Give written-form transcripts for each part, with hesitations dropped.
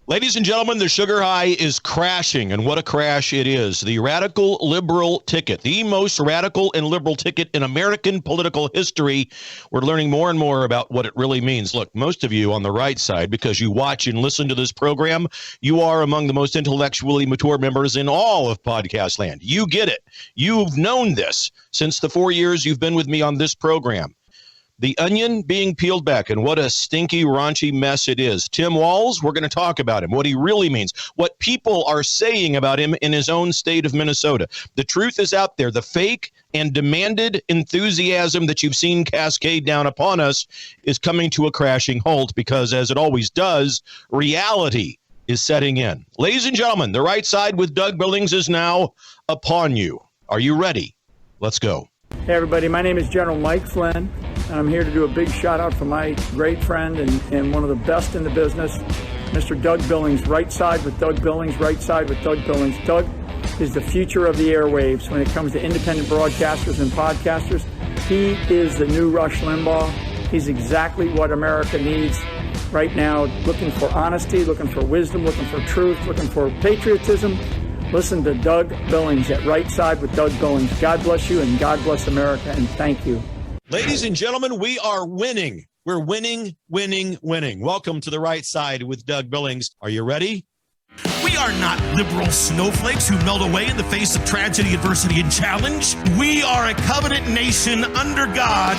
Ladies and gentlemen, the sugar high is crashing, and what a crash it is. The radical liberal ticket, the most radical and liberal ticket in American political history. We're learning more and more about what it really means. Look, most of you on the right side, because you watch and listen to this program, you are among the most intellectually mature members in all of podcast land. You get it. You've known this since the 4 years you've been with me on this program. The onion being peeled back, and what a stinky, raunchy mess it is. Tim Walz, we're going to talk about him, what he really means, what people are saying about him in his own state of Minnesota. The truth is out there. The fake and demanded enthusiasm that you've seen cascade down upon us is coming to a crashing halt because, as it always does, reality is setting in. Ladies and gentlemen, the right side with Doug Billings is now upon you. Are you ready? Let's go. Hey everybody, my name is General Mike Flynn, and I'm here to do a big shout out for my great friend and one of the best in the business, Mr. Doug Billings. Right side with Doug Billings, right side with Doug Billings. Doug is the future of the airwaves when it comes to independent broadcasters and podcasters. He is the new Rush Limbaugh. He's exactly what America needs right now, looking for honesty, looking for wisdom, looking for truth, looking for patriotism. Listen to Doug Billings at Right Side with Doug Billings. God bless you and God bless America, and thank you. Ladies and gentlemen, we are winning. We're winning, winning, winning. Welcome to the Right Side with Doug Billings. Are you ready? We are not liberal snowflakes who melt away in the face of tragedy, adversity, and challenge. We are a covenant nation under God,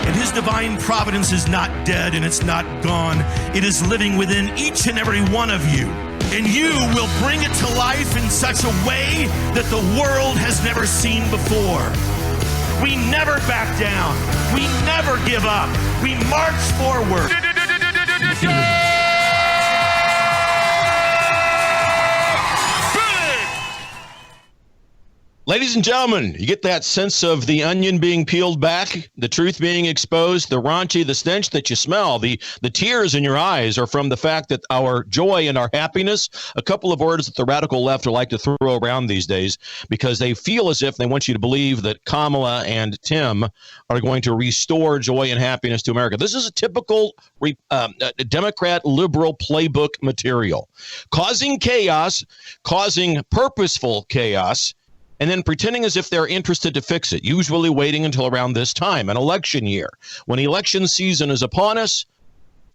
and his divine providence is not dead and it's not gone. It is living within each and every one of you. And you will bring it to life in such a way that the world has never seen before. We never back down. We never give up. We march forward. Ladies and gentlemen, you get that sense of the onion being peeled back, the truth being exposed, the raunchy, the stench that you smell, the tears in your eyes are from the fact that our joy and our happiness, a couple of words that the radical left are like to throw around these days because they feel as if they want you to believe that Kamala and Tim are going to restore joy and happiness to America. This is a typical Democrat liberal playbook material, causing chaos, causing purposeful chaos, and then pretending as if they're interested to fix it, usually waiting until around this time, an election year. When election season is upon us,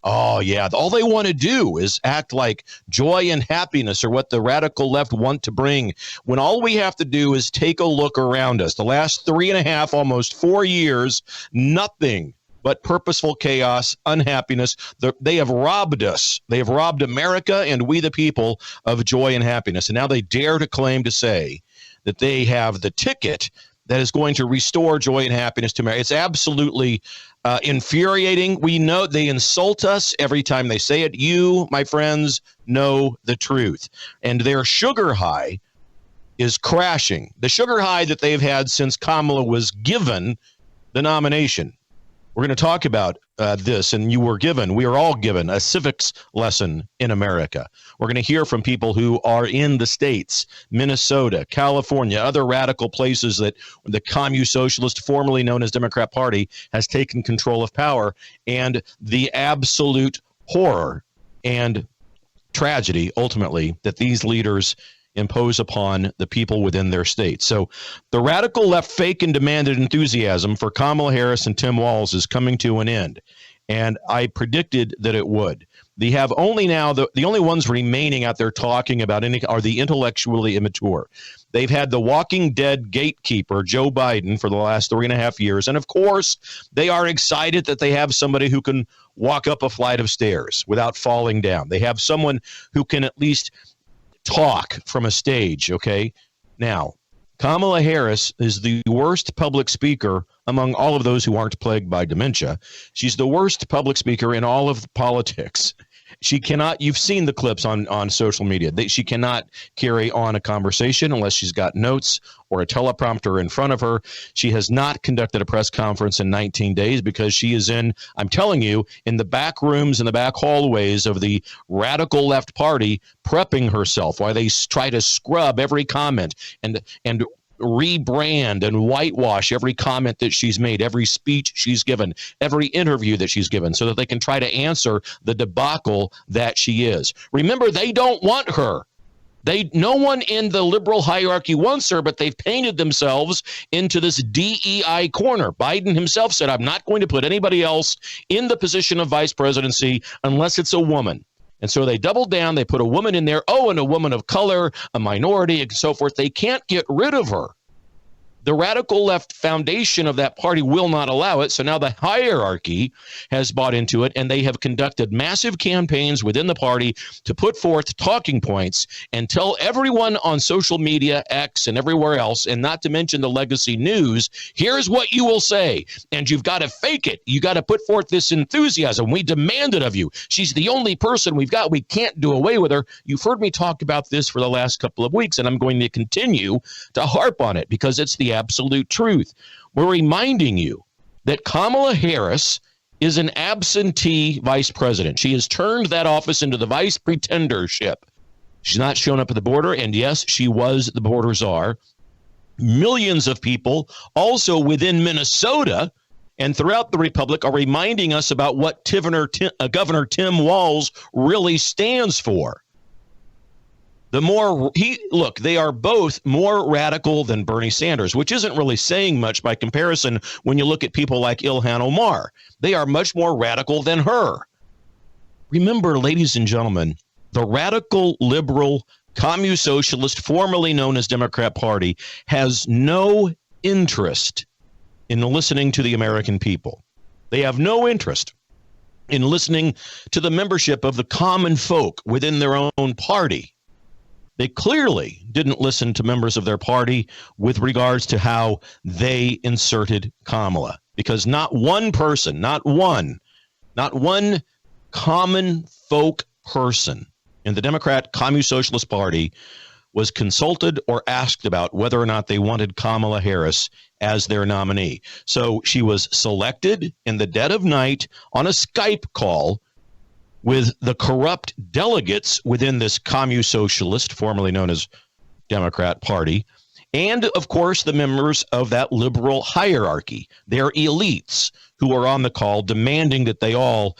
oh, yeah, all they want to do is act like joy and happiness are what the radical left want to bring, when all we have to do is take a look around us. The last 3.5, almost 4 years, nothing but purposeful chaos, unhappiness. They have robbed us. They have robbed America and we the people of joy and happiness. And now they dare to claim to say that they have the ticket that is going to restore joy and happiness to America. It's absolutely infuriating. We know they insult us every time they say it. You, my friends, know the truth. And their sugar high is crashing. The sugar high that they've had since Kamala was given the nomination. We're going to talk about this, and we are all given a civics lesson in America. We're going to hear from people who are in the states, Minnesota, California, other radical places that the Communist Socialist, formerly known as Democrat Party, has taken control of power, and the absolute horror and tragedy, ultimately, that these leaders impose upon the people within their state. So the radical left fake and demanded enthusiasm for Kamala Harris and Tim Walz is coming to an end. And I predicted that it would. They have only now, the only ones remaining out there talking about any are the intellectually immature. They've had the walking dead gatekeeper, Joe Biden, for the last 3.5 years. And of course, they are excited that they have somebody who can walk up a flight of stairs without falling down. They have someone who can at least talk from a stage, okay? Now, Kamala Harris is the worst public speaker among all of those who aren't plagued by dementia. She's the worst public speaker in all of politics. She cannot, you've seen the clips on social media. She cannot carry on a conversation unless she's got notes or a teleprompter in front of her. She has not conducted a press conference in 19 days because she is in, I'm telling you, in the back rooms and the back hallways of the radical left party, prepping herself while they try to scrub every comment and rebrand and whitewash every comment that she's made, every speech she's given, every interview that she's given, so that they can try to answer the debacle that she is. Remember, they don't want her. No one in the liberal hierarchy wants her, but they've painted themselves into this DEI corner. Biden himself said, I'm not going to put anybody else in the position of vice presidency unless it's a woman. And so they doubled down. They put a woman in there. Oh, and a woman of color, a minority, and so forth. They can't get rid of her. The radical left foundation of that party will not allow it. So now the hierarchy has bought into it, and they have conducted massive campaigns within the party to put forth talking points and tell everyone on social media, X, and everywhere else, and not to mention the legacy news, here's what you will say. And you've got to fake it. You got to put forth this enthusiasm. We demand it of you. She's the only person we've got. We can't do away with her. You've heard me talk about this for the last couple of weeks, and I'm going to continue to harp on it because it's the absolute truth. We're reminding you that Kamala Harris is an absentee vice president. She has turned that office into the vice pretendership. She's not shown up at the border, and yes, she was the border czar. Millions of people also within Minnesota and throughout the Republic are reminding us about what Governor Tim Walz really stands for. They are both more radical than Bernie Sanders, which isn't really saying much by comparison when you look at people like Ilhan Omar. They are much more radical than her. Remember, ladies and gentlemen, the radical liberal communist socialist, formerly known as Democrat Party, has no interest in listening to the American people. They have no interest in listening to the membership of the common folk within their own party. They clearly didn't listen to members of their party with regards to how they inserted Kamala, because not one person, not one common folk person in the Democrat Communist Socialist Party was consulted or asked about whether or not they wanted Kamala Harris as their nominee. So she was selected in the dead of night on a Skype call with the corrupt delegates within this Communist Socialist, formerly known as Democrat Party, and, of course, the members of that liberal hierarchy, their elites who are on the call demanding that they all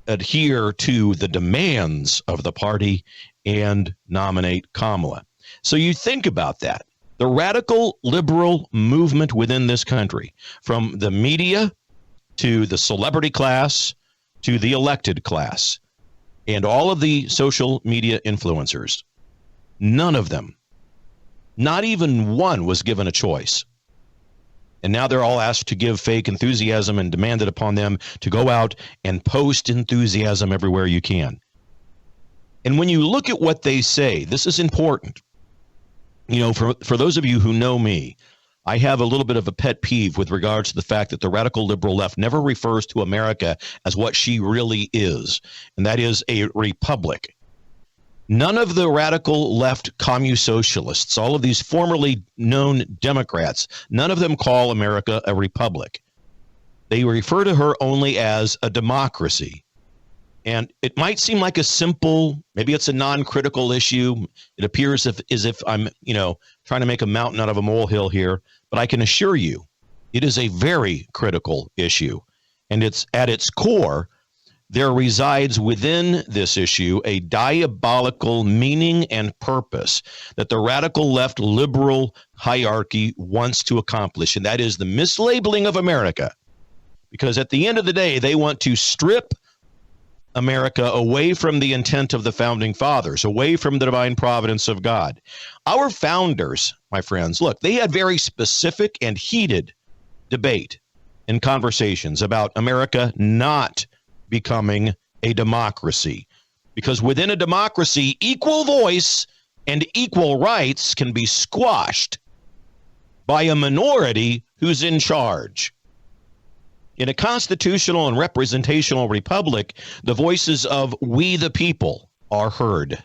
adhere to the demands of the party and nominate Kamala. So you think about that. The radical liberal movement within this country, from the media to the celebrity class to the elected class, and all of the social media influencers, none of them, not even one, was given a choice. And now they're all asked to give fake enthusiasm and demanded upon them to go out and post enthusiasm everywhere you can. And when you look at what they say, this is important. You know, for those of you who know me, I have a little bit of a pet peeve with regards to the fact that the radical liberal left never refers to America as what she really is, and that is a republic. None of the radical left communist socialists, all of these formerly known Democrats, none of them call America a republic. They refer to her only as a democracy. And it might seem like a simple, maybe it's a non-critical issue. It appears as if I'm, trying to make a mountain out of a molehill here. But I can assure you, it is a very critical issue. And it's at its core, there resides within this issue a diabolical meaning and purpose that the radical left liberal hierarchy wants to accomplish. And that is the mislabeling of America. Because at the end of the day, they want to strip America away from the intent of the founding fathers, away from the divine providence of God. Our founders, my friends, look, they had very specific and heated debate and conversations about America not becoming a democracy. Because within a democracy, equal voice and equal rights can be squashed by a minority who's in charge. In a constitutional and representational republic, the voices of we the people are heard.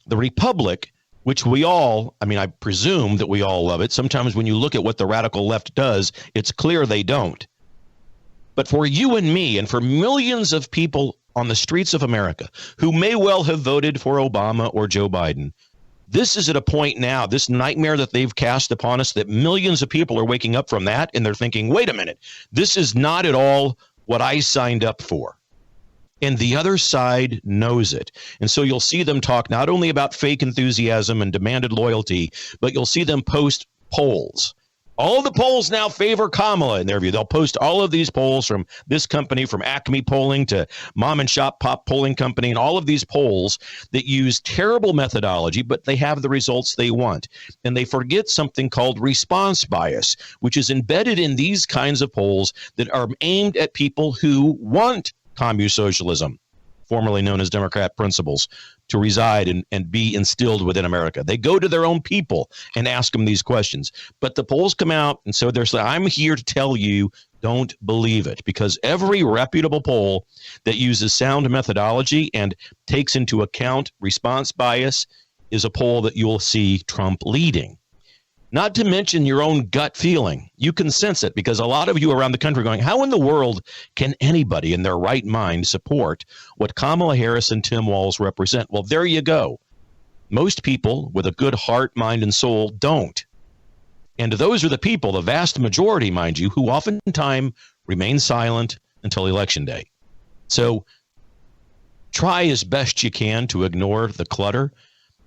The republic, which we all, I presume that we all love it. Sometimes when you look at what the radical left does, it's clear they don't. But for you and me and for millions of people on the streets of America who may well have voted for Obama or Joe Biden, This is at a point now, this nightmare that they've cast upon us, that millions of people are waking up from that, and they're thinking, wait a minute, this is not at all what I signed up for. And the other side knows it. And so you'll see them talk not only about fake enthusiasm and demanded loyalty, but you'll see them post polls. All the polls now favor Kamala in their view. They'll post all of these polls from this company, from Acme Polling to Mom and Shop Pop Polling Company, and all of these polls that use terrible methodology, but they have the results they want. And they forget something called response bias, which is embedded in these kinds of polls that are aimed at people who want commune socialism, formerly known as Democrat principles, to reside and be instilled within America. They go to their own people and ask them these questions. But the polls come out, and so they're saying, I'm here to tell you, don't believe it, because every reputable poll that uses sound methodology and takes into account response bias is a poll that you will see Trump leading. Not to mention your own gut feeling. You can sense it, because a lot of you around the country are going, how in the world can anybody in their right mind support what Kamala Harris and Tim Walz represent? Well, there you go. Most people with a good heart, mind, and soul don't. And those are the people, the vast majority, mind you, who oftentimes remain silent until Election Day. So try as best you can to ignore the clutter,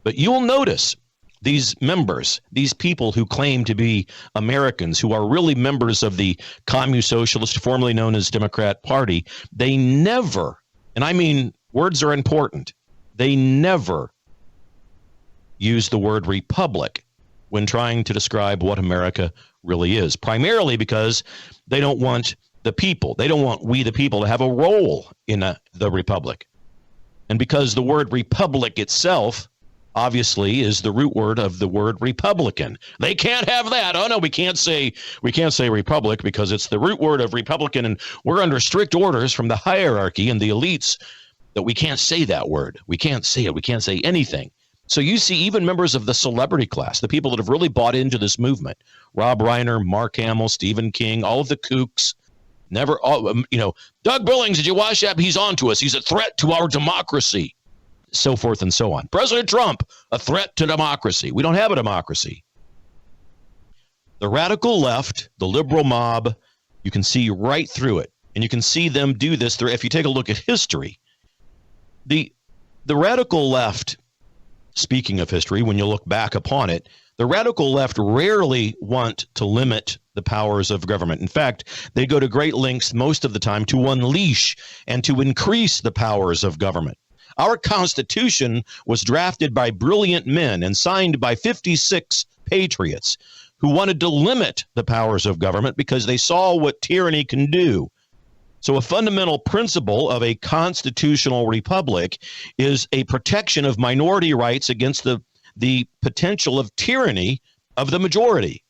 but you'll notice these members, these people who claim to be Americans, who are really members of the Commune Socialist, formerly known as Democrat Party, they never, and I mean, words are important, they never use the word republic when trying to describe what America really is, primarily because they don't want the people, they don't want we the people to have a role in the republic. And because the word republic itself obviously is the root word of the word Republican. They can't have that. Oh no, we can't say republic because it's the root word of Republican, and we're under strict orders from the hierarchy and the elites that we can't say that word. We can't say it. We can't say anything. So you see even members of the celebrity class, the people that have really bought into this movement, Rob Reiner, Mark Hamill, Stephen King, all of the kooks, Doug Billings, did you watch that? He's on to us. He's a threat to our democracy. So forth and so on. President Trump, a threat to democracy. We don't have a democracy. The radical left, the liberal mob, you can see right through it. And you can see them do this through, if you take a look at history. The radical left, speaking of history, when you look back upon it, the radical left rarely want to limit the powers of government. In fact, they go to great lengths most of the time to unleash and to increase the powers of government. Our Constitution was drafted by brilliant men and signed by 56 patriots who wanted to limit the powers of government because they saw what tyranny can do. So a fundamental principle of a constitutional republic is a protection of minority rights against the potential of tyranny of the majority.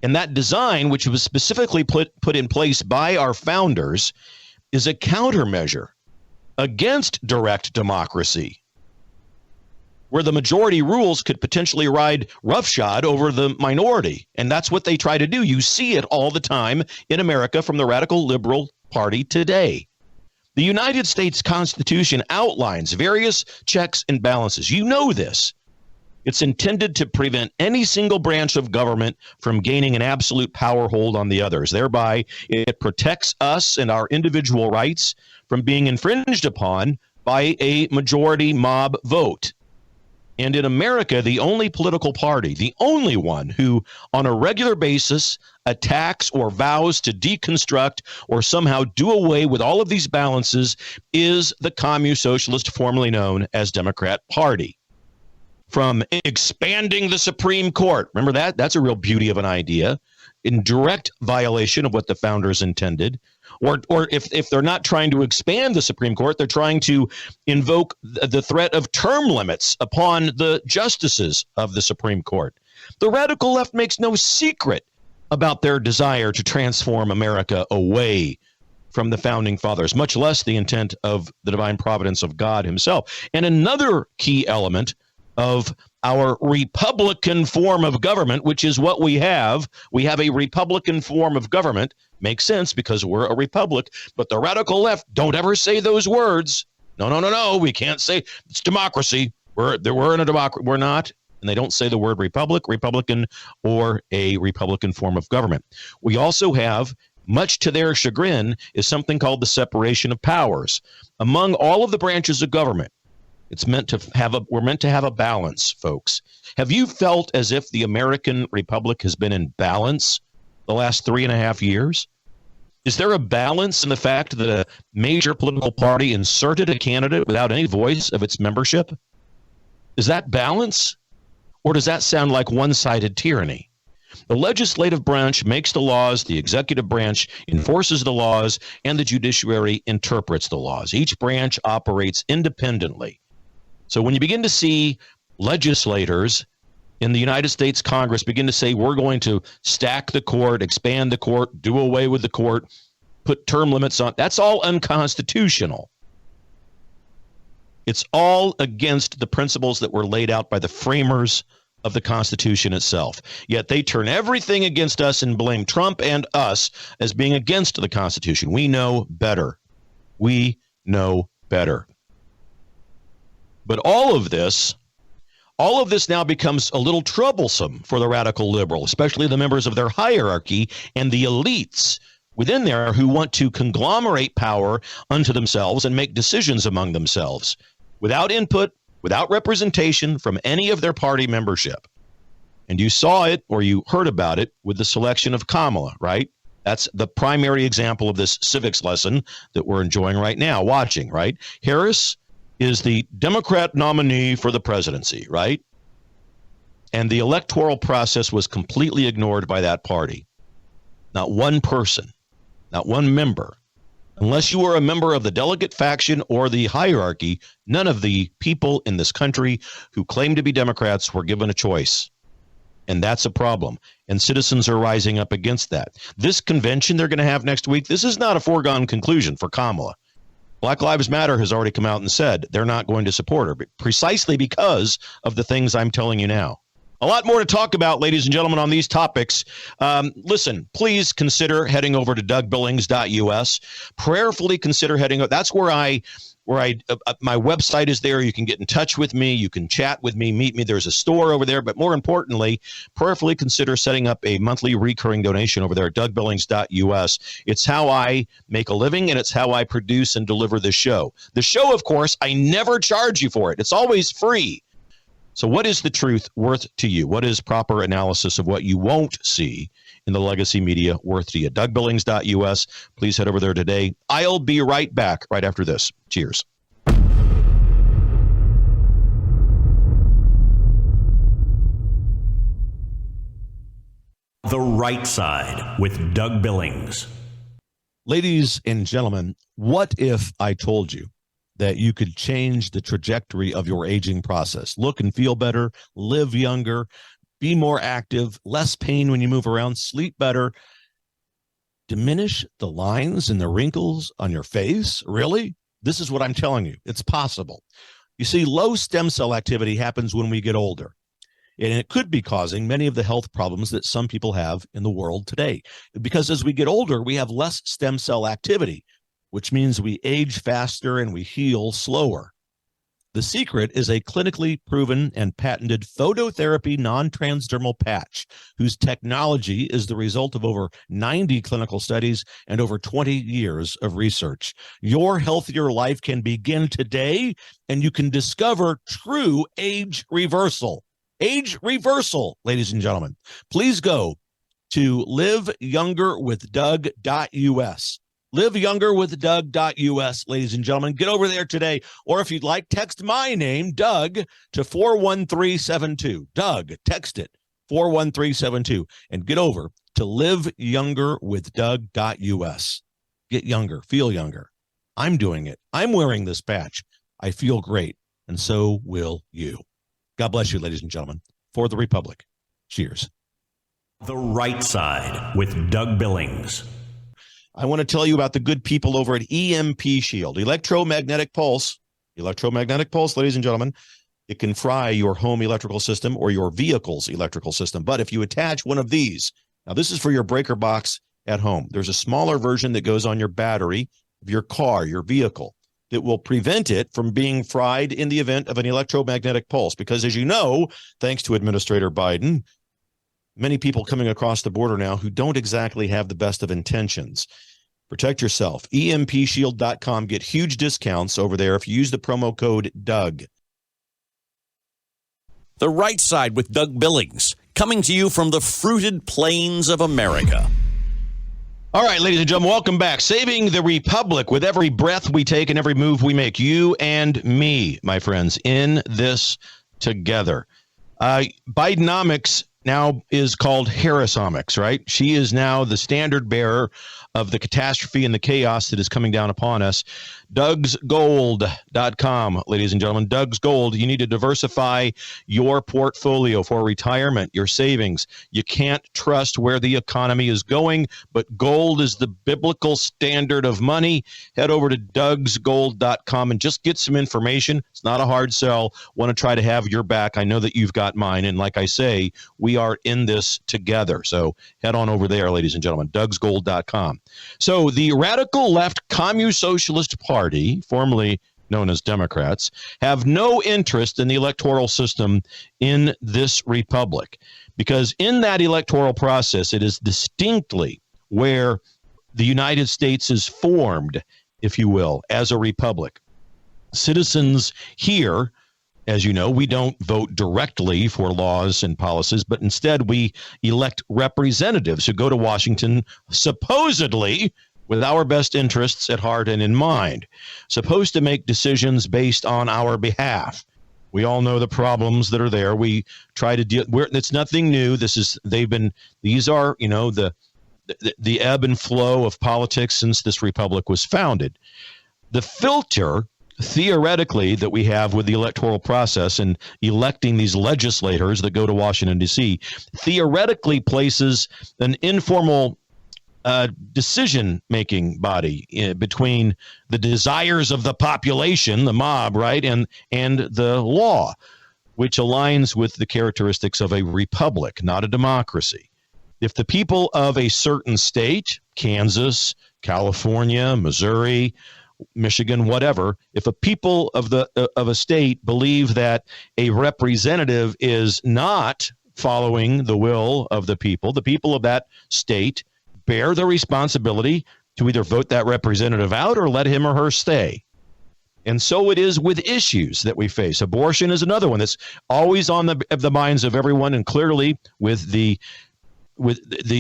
And that design, which was specifically put in place by our founders, is a countermeasure against direct democracy, where the majority rules could potentially ride roughshod over the minority. And that's what they try to do. You see it all the time in America from the radical liberal party today. The United States Constitution outlines various checks and balances. You know this. It's intended to prevent any single branch of government from gaining an absolute power hold on the others. Thereby, it protects us and our individual rights from being infringed upon by a majority mob vote. And in America, the only political party, the only one who on a regular basis attacks or vows to deconstruct or somehow do away with all of these balances is the Commune Socialist, formerly known as Democrat Party. From expanding the Supreme Court, remember that? That's a real beauty of an idea, in direct violation of what the founders intended. Or if they're not trying to expand the Supreme Court, they're trying to invoke the threat of term limits upon the justices of the Supreme Court. The radical left makes no secret about their desire to transform America away from the founding fathers, much less the intent of the divine providence of God himself. And another key element of our Republican form of government, which is what we have a Republican form of government. Makes sense because we're a republic, but the radical left don't ever say those words. No, we can't say it's democracy. We're in a democracy. We're not. And they don't say the word Republican, or a Republican form of government. We also have, much to their chagrin, is something called the separation of powers. Among all of the branches of government, we're meant to have a balance, folks. Have you felt as if the American Republic has been in balance the last 3.5 years? Is there a balance in the fact that a major political party inserted a candidate without any voice of its membership? Is that balance? Or does that sound like one-sided tyranny? The legislative branch makes the laws, the executive branch enforces the laws, and the judiciary interprets the laws. Each branch operates independently. So when you begin to see legislators in the United States Congress begin to say, we're going to stack the court, expand the court, do away with the court, put term limits on, that's all unconstitutional. It's all against the principles that were laid out by the framers of the Constitution itself. Yet they turn everything against us and blame Trump and us as being against the Constitution. We know better. We know better. But all of this now becomes a little troublesome for the radical liberal, especially the members of their hierarchy and the elites within there who want to conglomerate power unto themselves and make decisions among themselves without input, without representation from any of their party membership. And you saw it, or you heard about it, with the selection of Kamala, right? That's the primary example of this civics lesson that we're enjoying right now, watching, right? Harris is the Democrat nominee for the presidency, right? And the electoral process was completely ignored by that party. Not one person, not one member. Unless you were a member of the delegate faction or the hierarchy, none of the people in this country who claim to be Democrats were given a choice. And that's a problem. And citizens are rising up against that. This convention they're going to have next week, this is not a foregone conclusion for Kamala. Black Lives Matter has already come out and said they're not going to support her, precisely because of the things I'm telling you now. A lot more to talk about, ladies and gentlemen, on these topics. Listen, please consider heading over to DougBillings.us. Prayerfully consider heading over. That's where my website is there. You can get in touch with me. You can chat with me, meet me. There's a store over there. But more importantly, prayerfully consider setting up a monthly recurring donation over there at DougBillings.us. It's how I make a living, and it's how I produce and deliver the show. The show, of course, I never charge you for it. It's always free. So what is the truth worth to you? What is proper analysis of what you won't see in the legacy media worth to you? DougBillings.us. Please head over there today. I'll be right back right after this. Cheers. The Right Side with Doug Billings. Ladies and gentlemen, what if I told you that you could change the trajectory of your aging process? Look and feel better, live younger, be more active, less pain when you move around, sleep better, diminish the lines and the wrinkles on your face? Really? This is what I'm telling you. It's possible. You see, low stem cell activity happens when we get older, and it could be causing many of the health problems that some people have in the world today. Because as we get older, we have less stem cell activity, which means we age faster and we heal slower. The secret is a clinically proven and patented phototherapy non-transdermal patch, whose technology is the result of over 90 clinical studies and over 20 years of research. Your healthier life can begin today, and you can discover true age reversal. Age reversal, ladies and gentlemen. Please go to liveyoungerwithdoug.us. liveyoungerwithdoug.us, ladies and gentlemen. Get over there today. Or if you'd like, text my name, Doug, to 41372. Doug, text it, 41372. And get over to liveyoungerwithdoug.us. Get younger, feel younger. I'm doing it. I'm wearing this patch. I feel great. And so will you. God bless you, ladies and gentlemen. For the Republic. Cheers. The Right Side with Doug Billings. I want to tell you about the good people over at EMP Shield, electromagnetic pulse, ladies and gentlemen. It can fry your home electrical system or your vehicle's electrical system. But if you attach one of these, now this is for your breaker box at home. There's a smaller version that goes on your battery of your car, your vehicle. that will prevent it from being fried in the event of an electromagnetic pulse. Because as you know, thanks to Administrator Biden, many people coming across the border now who don't exactly have the best of intentions. Protect yourself. EMPshield.com. Get huge discounts over there if you use the promo code Doug. The Right Side with Doug Billings, coming to you from the fruited plains of America. All right, ladies and gentlemen, welcome back. Saving the Republic with every breath we take and every move we make. You and me, my friends, in this together. Bidenomics now is called Harrisomics, right? She is now the standard bearer of the catastrophe and the chaos that is coming down upon us. DougsGold.com, ladies and gentlemen. Doug's Gold. You need to diversify your portfolio for retirement, your savings. You can't trust where the economy is going, but gold is the biblical standard of money. Head over to DougsGold.com and just get some information. It's not a hard sell. Want to try to have your back. I know that you've got mine. And like I say, we are in this together. So head on over there, ladies and gentlemen. DougsGold.com. So the radical left Communist Socialist Party, formerly known as Democrats, have no interest in the electoral system in this republic, because in that electoral process, it is distinctly where the United States is formed, if you will, as a republic. Citizens here, as you know, we don't vote directly for laws and policies, but instead we elect representatives who go to Washington supposedly with our best interests at heart and in mind, supposed to make decisions based on our behalf. We all know the problems that are there. We try to deal. It's nothing new. These are, the ebb and flow of politics since this republic was founded. The filter, theoretically, that we have with the electoral process and electing these legislators that go to Washington, D.C., theoretically places an informal decision-making body between the desires of the population, the mob, right, and the law, which aligns with the characteristics of a republic, not a democracy. If the people of a certain state, Kansas, California, Missouri, Michigan, whatever, if a people of a state believe that a representative is not following the will of the people of that state bear the responsibility to either vote that representative out or let him or her stay. And so it is with issues that we face. Abortion is another one that's always on the minds of everyone, and clearly with the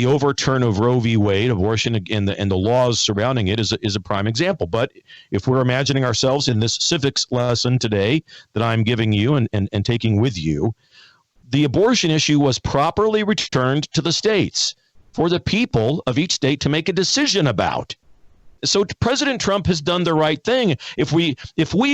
overturn of Roe v. Wade, abortion and the laws surrounding it is a prime example. But if we're imagining ourselves in this civics lesson today that I'm giving you and taking with you, the abortion issue was properly returned to the states for the people of each state to make a decision about. So President Trump has done the right thing. If we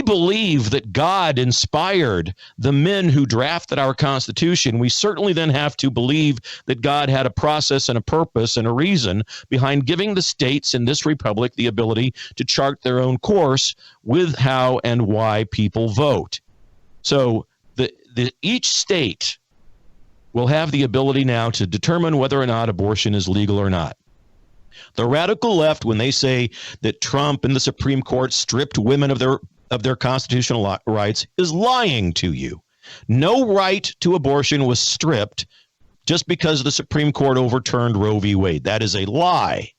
believe that God inspired the men who drafted our Constitution, we certainly then have to believe that God had a process and a purpose and a reason behind giving the states in this republic the ability to chart their own course with how and why people vote. So each state will have the ability now to determine whether or not abortion is legal or not. The radical left, when they say that Trump and the Supreme Court stripped women of their constitutional rights, is lying to you. No right to abortion was stripped just because the Supreme Court overturned Roe v. Wade. That is a lie.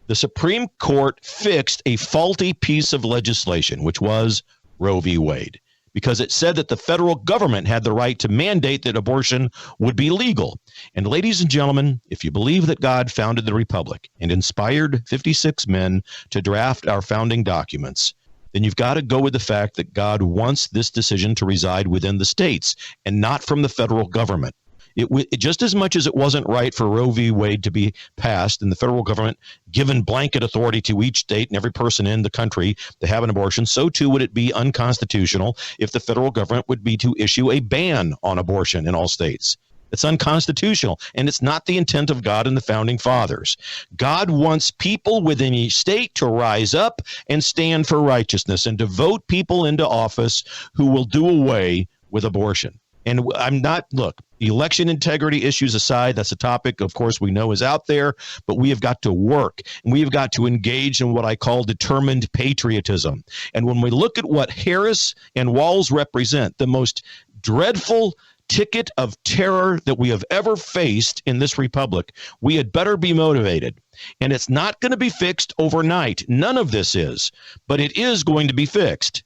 The Supreme Court fixed a faulty piece of legislation, which was Roe v. Wade, because it said that the federal government had the right to mandate that abortion would be legal. And ladies and gentlemen, if you believe that God founded the republic and inspired 56 men to draft our founding documents, then you've got to go with the fact that God wants this decision to reside within the states and not from the federal government. It just as much as it wasn't right for Roe v. Wade to be passed and the federal government given blanket authority to each state and every person in the country to have an abortion, so too would it be unconstitutional if the federal government would be to issue a ban on abortion in all states. It's unconstitutional, and it's not the intent of God and the founding fathers. God wants people within each state to rise up and stand for righteousness and to vote people into office who will do away with abortion. And I'm not, look, election integrity issues aside, that's a topic, of course, we know is out there, but we have got to work and we have got to engage in what I call determined patriotism. And when we look at what Harris and Walz represent, the most dreadful ticket of terror that we have ever faced in this republic, we had better be motivated. And it's not going to be fixed overnight. None of this is, but it is going to be fixed.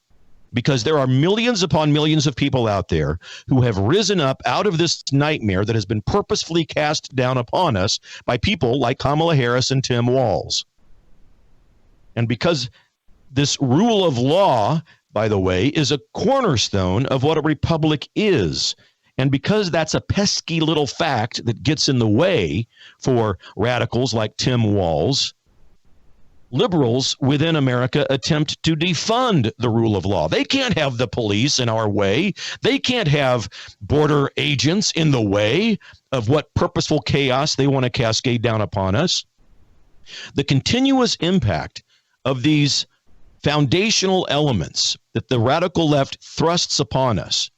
Because there are millions upon millions of people out there who have risen up out of this nightmare that has been purposefully cast down upon us by people like Kamala Harris and Tim Walz. And because this rule of law, by the way, is a cornerstone of what a republic is, and because that's a pesky little fact that gets in the way for radicals like Tim Walz, liberals within America attempt to defund the rule of law. They can't have the police in our way. They can't have border agents in the way of what purposeful chaos they want to cascade down upon us. The continuous impact of these foundational elements that the radical left thrusts upon us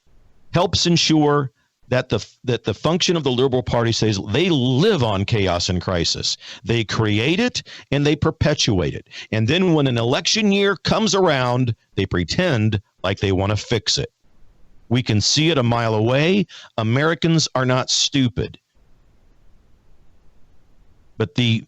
helps ensure that the function of the Liberal Party says they live on chaos and crisis. They create it and they perpetuate it. And then when an election year comes around, they pretend like they want to fix it. We can see it a mile away. Americans are not stupid. But the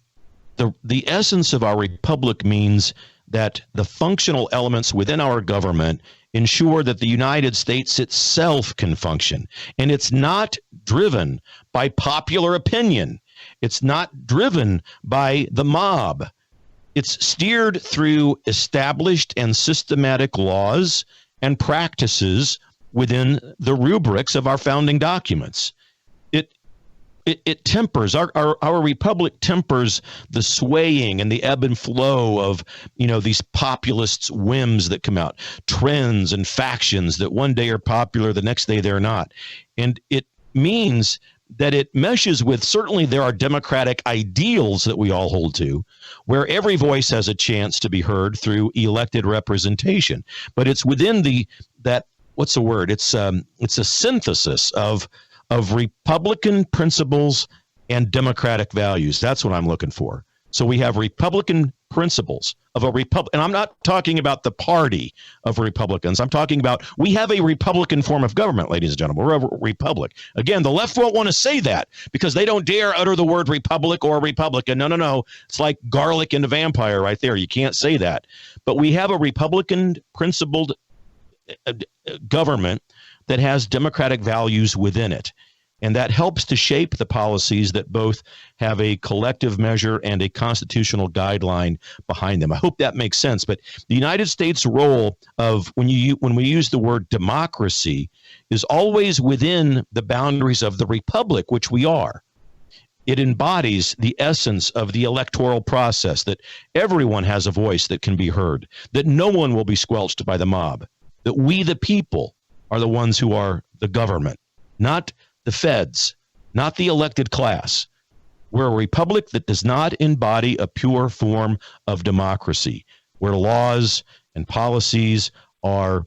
essence of our republic means that the functional elements within our government ensure that the United States itself can function. And it's not driven by popular opinion. It's not driven by the mob. It's steered through established and systematic laws and practices within the rubrics of our founding documents. It tempers our republic tempers the swaying and the ebb and flow of these populists' whims that come out, trends and factions that one day are popular, the next day they're not, and it means that it meshes with, certainly there are democratic ideals that we all hold to, where every voice has a chance to be heard through elected representation, but it's within what's the word? It's a synthesis of Republican principles and democratic values. That's what I'm looking for. So we have Republican principles of a republic. And I'm not talking about the party of Republicans. I'm talking about we have a Republican form of government, ladies and gentlemen. We're a republic. Again, the left won't want to say that because they don't dare utter the word republic or Republican. No. It's like garlic in a vampire right there. You can't say that. But we have a Republican principled government that has democratic values within it. And that helps to shape the policies that both have a collective measure and a constitutional guideline behind them. I hope that makes sense. But the United States' role of when we use the word democracy is always within the boundaries of the republic, which we are. It embodies the essence of the electoral process, that everyone has a voice that can be heard, that no one will be squelched by the mob, that we the people are the ones who are the government, not the feds, not the elected class. We're a republic that does not embody a pure form of democracy, where laws and policies are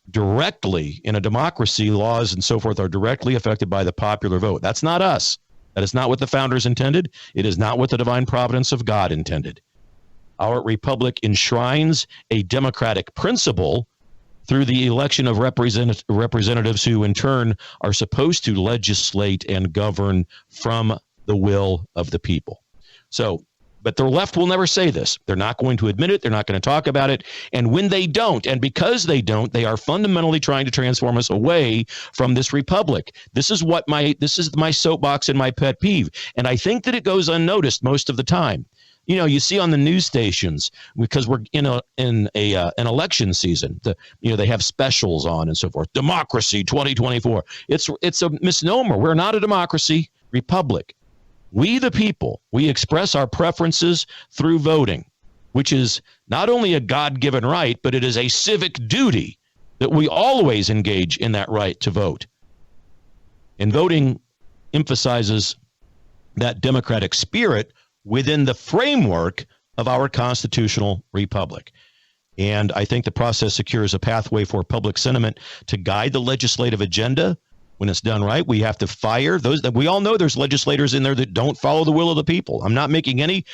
directly, in a democracy, laws and so forth are directly affected by the popular vote. That's not us. That is not what the founders intended. It is not what the divine providence of God intended. Our republic enshrines a democratic principle through the election of representatives who in turn are supposed to legislate and govern from the will of the people. So, but the left will never say this. They're not going to admit it. They're not going to talk about it. And when they don't, and because they don't, they are fundamentally trying to transform us away from this republic. This is my soapbox and my pet peeve. And I think that it goes unnoticed most of the time. You see on the news stations, because we're in an election season, they have specials on and so forth. Democracy 2024. It's a misnomer. We're not a democracy. Republic. We the people, we express our preferences through voting, which is not only a God-given right, but it is a civic duty that we always engage in that right to vote. And voting emphasizes that democratic spirit within the framework of our constitutional republic. And I think the process secures a pathway for public sentiment to guide the legislative agenda when it's done right. We have to fire those that we all know there's legislators in there that don't follow the will of the people. I'm not making any.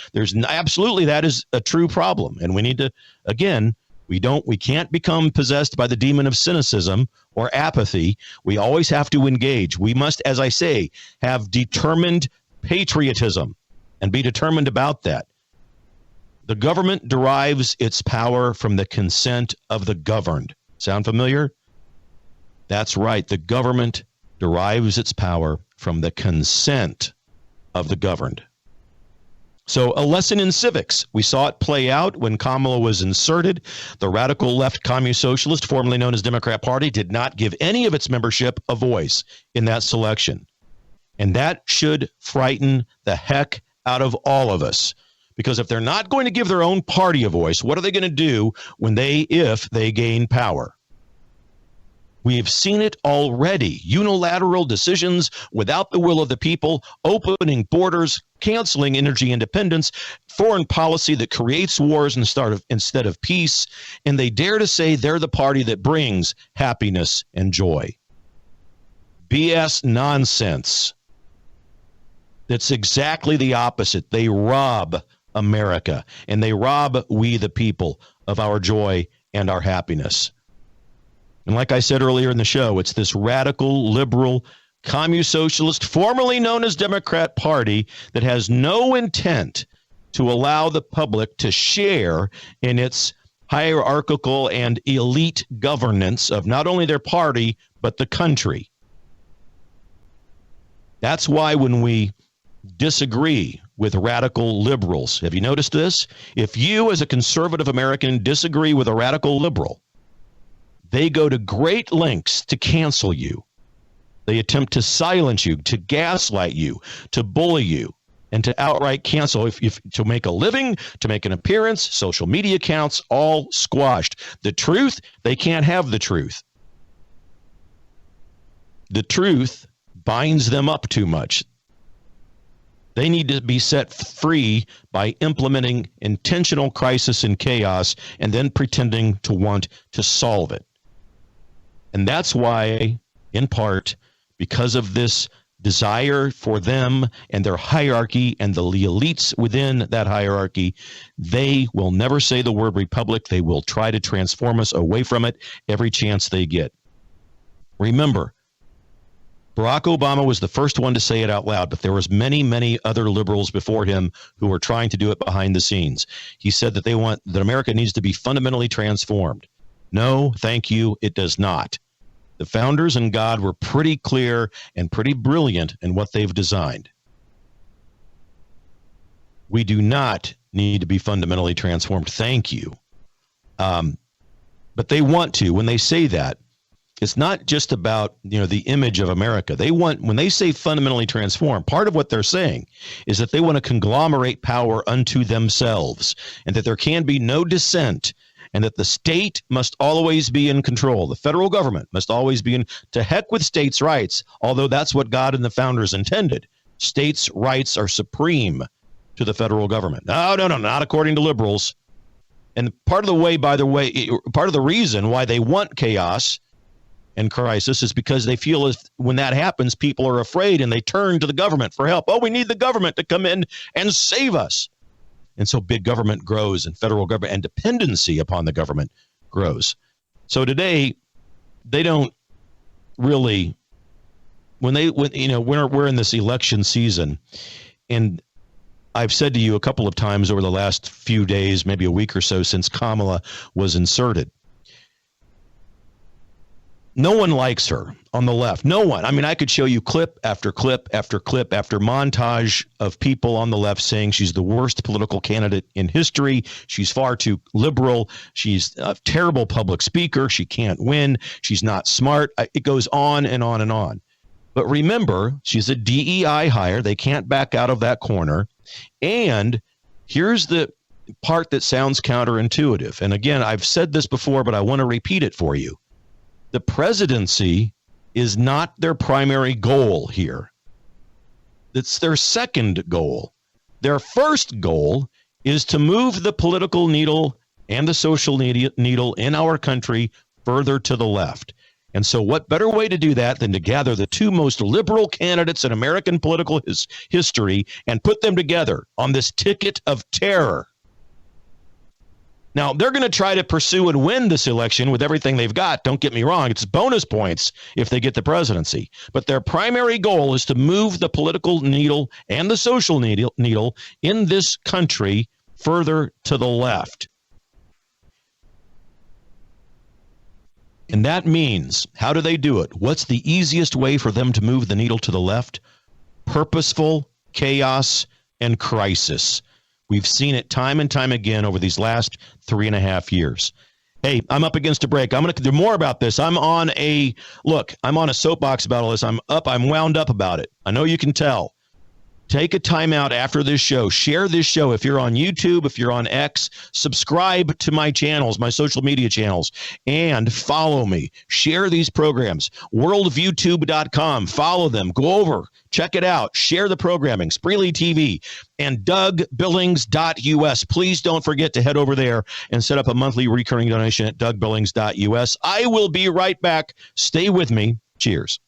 Absolutely that is a true problem. And we need to, again, we can't become possessed by the demon of cynicism or apathy. We always have to engage. We must, as I say, have determined patriotism and be determined about that. The government derives its power from the consent of the governed. Sound familiar? That's right. The government derives its power from the consent of the governed. So a lesson in civics. We saw it play out when Kamala was inserted. The radical left Communist Socialist, formerly known as Democrat Party, did not give any of its membership a voice in that selection. And that should frighten the heck out of all of us. Because if they're not going to give their own party a voice, what are they going to do if they gain power? We have seen it already. Unilateral decisions without the will of the people, opening borders, canceling energy independence, foreign policy that creates wars instead of peace. And they dare to say they're the party that brings happiness and joy. BS nonsense. That's exactly the opposite. They rob America, and they rob we the people of our joy and our happiness. And like I said earlier in the show, it's this radical, liberal, communist socialist, formerly known as Democrat Party, that has no intent to allow the public to share in its hierarchical and elite governance of not only their party, but the country. That's why when we disagree with radical liberals, have you noticed this? If you as a conservative American disagree with a radical liberal, they go to great lengths to cancel you. They attempt to silence you, to gaslight you, to bully you, and to outright cancel. If to make a living, to make an appearance, social media accounts, all squashed. The truth, they can't have the truth. The truth binds them up too much. They need to be set free by implementing intentional crisis and chaos and then pretending to want to solve it. And that's why, in part, because of this desire for them and their hierarchy and the elites within that hierarchy, they will never say the word republic. They will try to transform us away from it every chance they get. Remember, Barack Obama was the first one to say it out loud, but there was many, many other liberals before him who were trying to do it behind the scenes. He said that that America needs to be fundamentally transformed. No, thank you, it does not. The founders and God were pretty clear and pretty brilliant in what they've designed. We do not need to be fundamentally transformed. Thank you. But they want to. When they say that, it's not just about, the image of America. When they say fundamentally transform, part of what they're saying is that they want to conglomerate power unto themselves, and that there can be no dissent, and that the state must always be in control. The federal government must always be to heck with states' rights, although that's what God and the founders intended. States' rights are supreme to the federal government. No, not according to liberals. And part of the reason why they want chaos and crisis is because they feel as when that happens, people are afraid and they turn to the government for help. Oh, we need the government to come in and save us. And so big government grows, and federal government and dependency upon the government grows. So today, they don't really, when we're in this election season, and I've said to you a couple of times over the last few days, maybe a week or so since Kamala was inserted, no one likes her on the left. No one. I mean, I could show you clip after clip after clip after montage of people on the left saying she's the worst political candidate in history. She's far too liberal. She's a terrible public speaker. She can't win. She's not smart. It goes on and on and on. But remember, she's a DEI hire. They can't back out of that corner. And here's the part that sounds counterintuitive. And again, I've said this before, but I want to repeat it for you. The presidency is not their primary goal here. It's their second goal. Their first goal is to move the political needle and the social needle in our country further to the left. And so what better way to do that than to gather the two most liberal candidates in American political history and put them together on this ticket of terror? Now, they're going to try to pursue and win this election with everything they've got. Don't get me wrong. It's bonus points if they get the presidency. But their primary goal is to move the political needle and the social needle in this country further to the left. And that means, how do they do it? What's the easiest way for them to move the needle to the left? Purposeful chaos and crisis. We've seen it time and time again over these last 3.5 years. Hey, I'm up against a break. I'm going to do more about this. I'm on a soapbox about all this. I'm wound up about it. I know you can tell. Take a time out after this show. Share this show. If you're on YouTube, if you're on X, subscribe to my channels, my social media channels, and follow me. Share these programs. WorldViewTube.com. Follow them. Go over. Check it out. Share the programming. Spreely TV and DougBillings.us. Please don't forget to head over there and set up a monthly recurring donation at DougBillings.us. I will be right back. Stay with me. Cheers.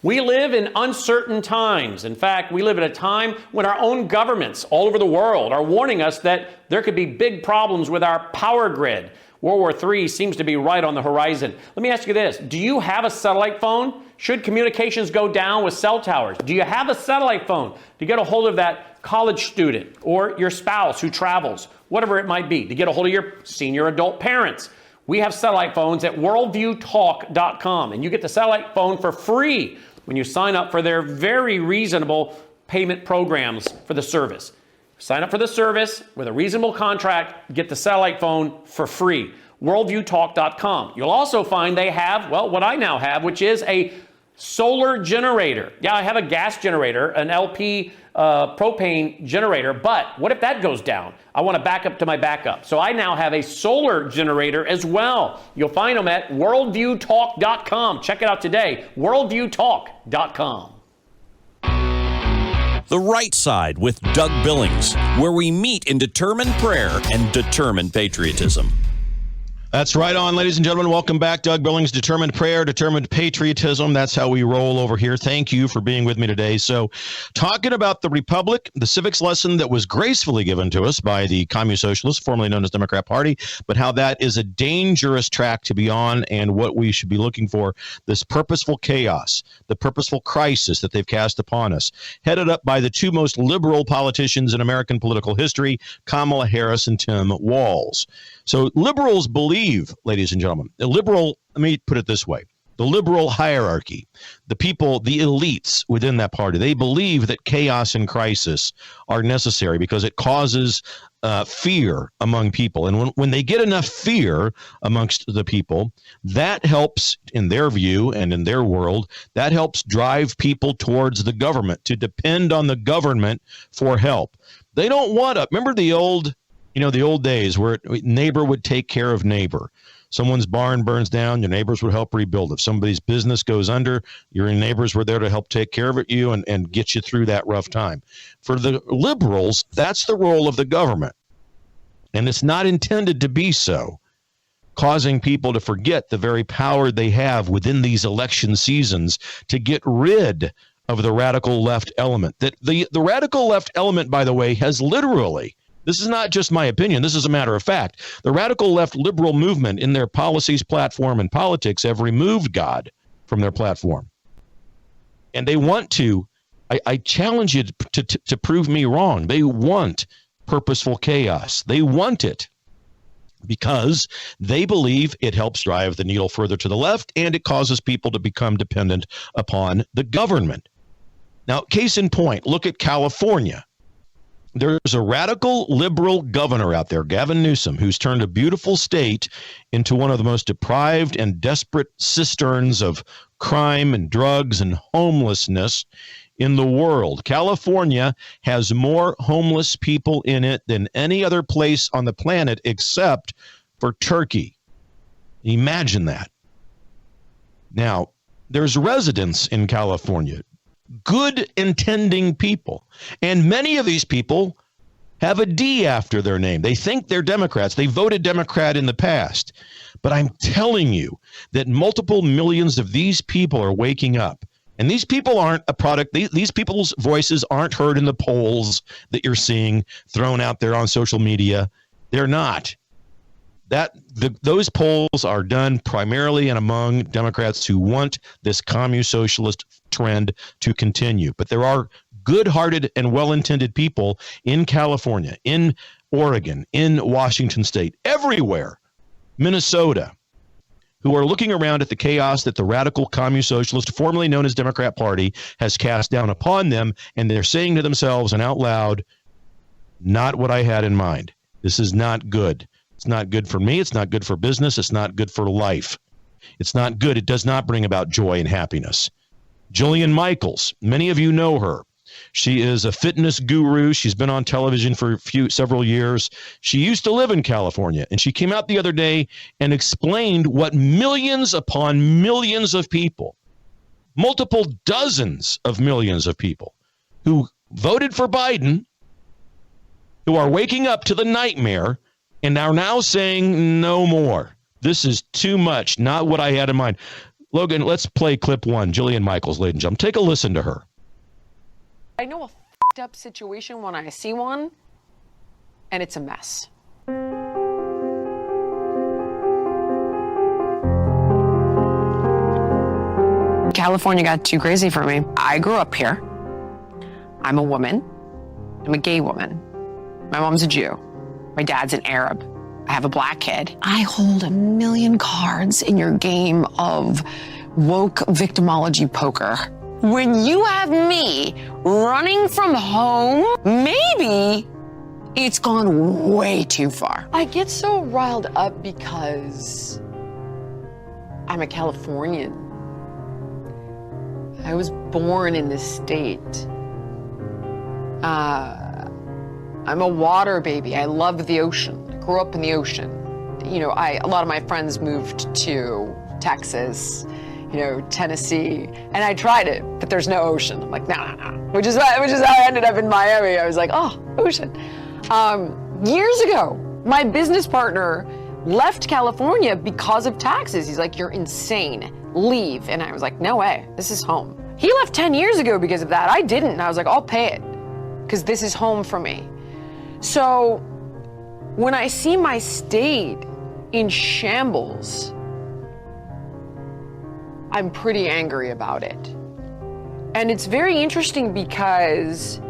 We live in uncertain times. In fact, we live at a time when our own governments all over the world are warning us that there could be big problems with our power grid. World War III seems to be right on the horizon. Let me ask you this. Do you have a satellite phone? Should communications go down with cell towers? Do you have a satellite phone to get a hold of that college student or your spouse who travels, whatever it might be, to get a hold of your senior adult parents? We have satellite phones at worldviewtalk.com, and you get the satellite phone for free when you sign up for their very reasonable payment programs for the service. Sign up for the service with a reasonable contract, get the satellite phone for free. Worldviewtalk.com. You'll also find they have, well, what I now have, which is a solar generator. Yeah, I have a gas generator, an LP propane generator, but what if that goes down? I want to back up to my backup. So I now have a solar generator as well. You'll find them at worldviewtalk.com. Check it out today, worldviewtalk.com. The Right Side with Doug Billings, where we meet in determined prayer and determined patriotism. That's right on, ladies and gentlemen. Welcome back. Doug Billings, determined prayer, determined patriotism. That's how we roll over here. Thank you for being with me today. So, talking about the Republic, the civics lesson that was gracefully given to us by the Communist Socialists, formerly known as Democrat Party, but how that is a dangerous track to be on and what we should be looking for, this purposeful chaos, the purposeful crisis that they've cast upon us, headed up by the two most liberal politicians in American political history, Kamala Harris and Tim Walz. So liberals believe, ladies and gentlemen, let me put it this way, the liberal hierarchy, the people, the elites within that party, they believe that chaos and crisis are necessary because it causes fear among people. And when they get enough fear amongst the people, that helps, in their view and in their world, that helps drive people towards the government, to depend on the government for help. They don't want to, remember the old days where neighbor would take care of neighbor. Someone's barn burns down, your neighbors would help rebuild. If somebody's business goes under, your neighbors were there to help take care of it, and get you through that rough time. For the liberals, that's the role of the government. And it's not intended to be so, causing people to forget the very power they have within these election seasons to get rid of the radical left element. That the radical left element, by the way, has literally This is not just my opinion. This is a matter of fact. The radical left liberal movement in their policies, platform, and politics have removed God from their platform. And they want to, I challenge you to prove me wrong. They want purposeful chaos. They want it because they believe it helps drive the needle further to the left and it causes people to become dependent upon the government. Now, case in point, look at California. There's a radical liberal governor out there, Gavin Newsom, who's turned a beautiful state into one of the most deprived and desperate cisterns of crime and drugs and homelessness in the world. California has more homeless people in it than any other place on the planet except for Turkey. Imagine that. Now, there's residents in California, good intending people. And many of these people have a D after their name. They think they're Democrats. They voted Democrat in the past. But I'm telling you that multiple millions of these people are waking up. And these people aren't a product. These people's voices aren't heard in the polls that you're seeing thrown out there on social media. They're not. Those polls are done primarily and among Democrats who want this communist-socialist trend to continue. But there are good-hearted and well-intended people in California, in Oregon, in Washington State, everywhere, Minnesota, who are looking around at the chaos that the radical communist-socialist, formerly known as Democrat Party, has cast down upon them, and they're saying to themselves and out loud, not what I had in mind. This is not good. It's not good for me. It's not good for business. It's not good for life. It's not good. It does not bring about joy and happiness. Jillian Michaels, many of you know her. She is a fitness guru. She's been on television for several years. She used to live in California, and she came out the other day and explained what millions upon millions of people, multiple dozens of millions of people who voted for Biden, who are waking up to the nightmare and are now saying no more. This is too much, not what I had in mind. Logan, let's play clip one. Jillian Michaels, ladies and gentlemen. Take a listen to her. I know a f***ed up situation when I see one, and it's a mess. California got too crazy for me. I grew up here. I'm a woman. I'm a gay woman. My mom's a Jew. My dad's an Arab. I have a black kid. I hold 1 million cards in your game of woke victimology poker. When you have me running from home, maybe it's gone way too far. I get so riled up because I'm a Californian. I was born in this state. I'm a water baby. I love the ocean. I grew up in the ocean. You know, a lot of my friends moved to Texas, Tennessee, and I tried it, but there's no ocean. I'm like, no. Which is how I ended up in Miami. I was like, oh, ocean. Years ago, my business partner left California because of taxes. He's like, you're insane. Leave. And I was like, no way. This is home. He left 10 years ago because of that. I didn't. I was like, I'll pay it because this is home for me. So when I see my state in shambles, I'm pretty angry about it. And it's very interesting because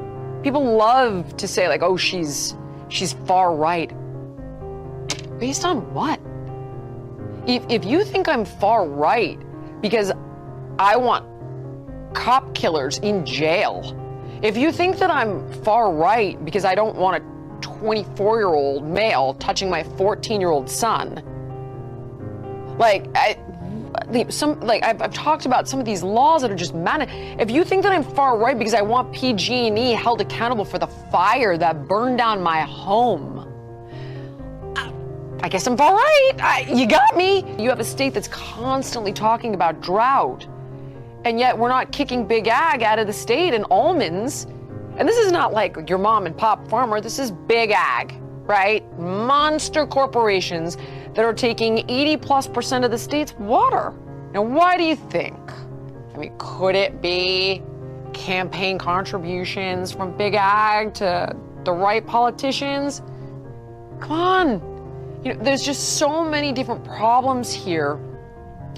people love to say like, oh, she's far right. Based on what? If you think I'm far right because I want cop killers in jail, if you think that I'm far right because I don't want a 24-year-old male touching my 14-year-old son, I've talked about some of these laws that are just mad. If you think that I'm far right because I want PG&E held accountable for the fire that burned down my home, I guess I'm far right. You got me. You have a state that's constantly talking about drought, and yet we're not kicking big ag out of the state and almonds. And this is not like your mom and pop farmer. This is big ag, right? Monster corporations that are taking 80+% of the state's water. Now, why do you think? I mean, could it be campaign contributions from big ag to the right politicians. Come on. There's just so many different problems here,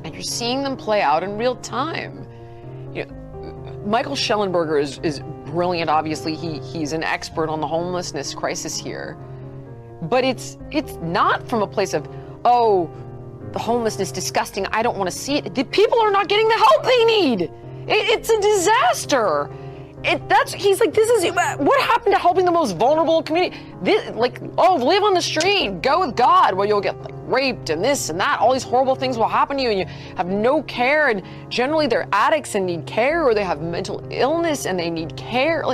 and you're seeing them play out in real time. Michael Schellenberger is brilliant. Obviously, he's an expert on the homelessness crisis here. But it's not from a place of, oh, the homelessness disgusting, I don't want to see it. The people are not getting the help they need. It's a disaster. He's like, this is what happened to helping the most vulnerable community. Live on the street, go with God, where you'll get raped and this and that. All these horrible things will happen to you, and you have no care. And generally, they're addicts and need care, or they have mental illness and they need care.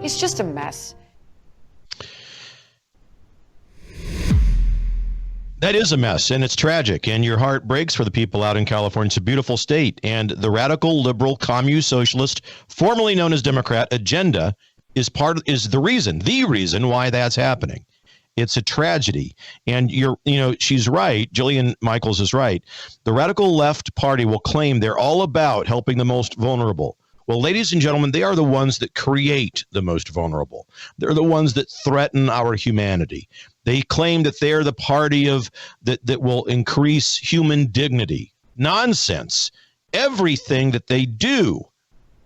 It's just a mess. That is a mess, and it's tragic, and your heart breaks for the people out in California. It's a beautiful state, and the radical, liberal, commune socialist, formerly known as Democrat agenda is the reason why that's happening. It's a tragedy, and she's right. Jillian Michaels is right. The radical left party will claim they're all about helping the most vulnerable. Well, ladies and gentlemen, they are the ones that create the most vulnerable. They're the ones that threaten our humanity. They claim that they're the party that will increase human dignity. Nonsense. Everything that they do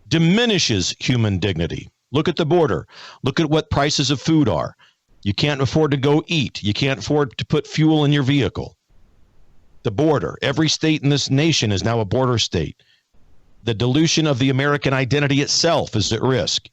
diminishes human dignity. Look at the border. Look at what prices of food are. You can't afford to go eat. You can't afford to put fuel in your vehicle. The border. Every state in this nation is now a border state. The dilution of the American identity itself is at risk.